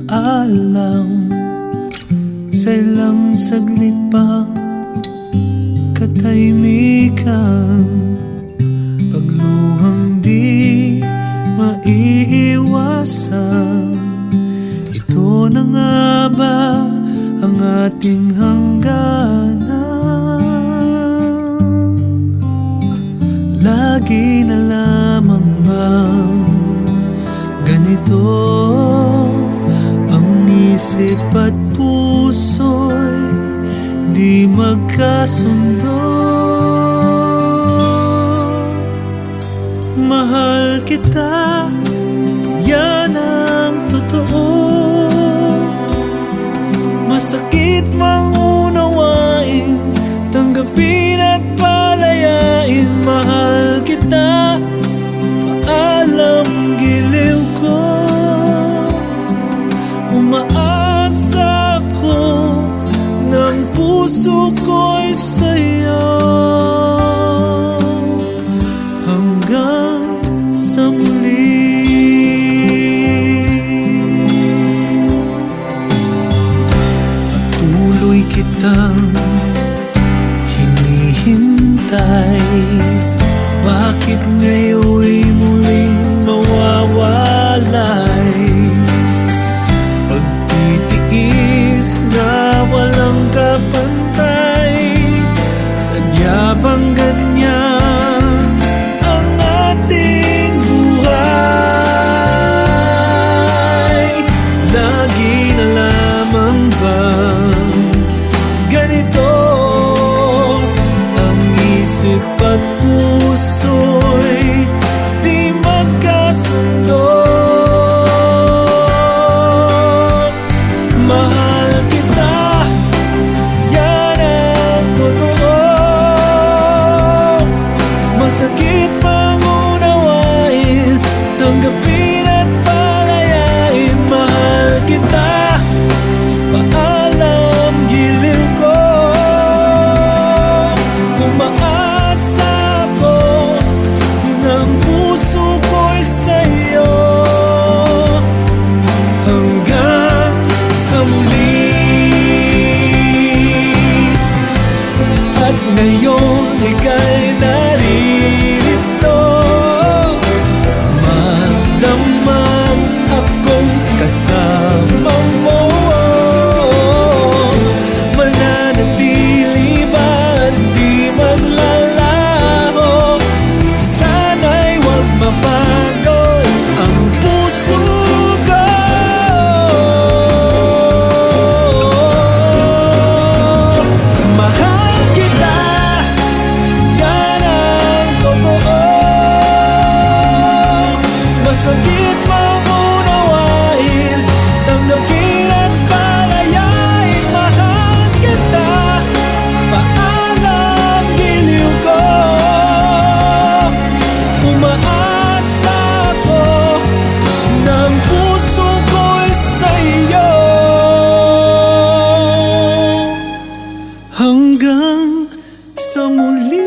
paalam sa ilang saglit pa katahimikan, pagluhang di maiiwasan. Ito na nga ba ang ating hangganan? Lagi na lamang bang ganito ang isip at puso'y di magkasundo? Mahal kita, yan ang totoo. Masakit mang unawain, tanggapin at palayain. Mahal kita, paalam giliw ko. Umaasa ko ng puso ko'y sa'yo hanggang sa muli. Patuloy kitang hinihintay. Bakit ngayon'y muling mawawalay? Pagtitiis na walang kapantay, sadya bang ganyan ang ating buhay? Lagi na lamang bang ganito ang isip at puso'y di magkasundo? Mahal kita, yan ang totoo. Masakit mang unawain, tanggapin at palayain. Mahal kita, paalam giliw ko. Umaasa ko ng puso ko'y sa'yo hanggang sa muli. At ngayon ika'y naririto, magdamag akong kasama mo. Mananatili ba't di maglalaho? Sana'y huwag mabago ang puso ko. Mahal kita, yan ang totoo. Masakit mang unawain, tanggapin at palayain. Mahal kita, paalam giliw ko. Umaasa ko ng puso ko'y sa'yo hanggang sa muli.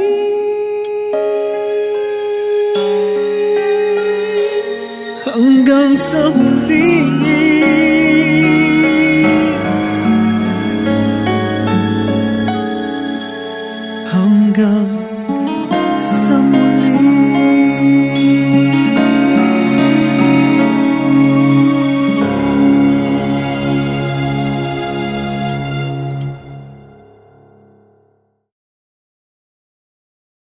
Hanggang sa muli.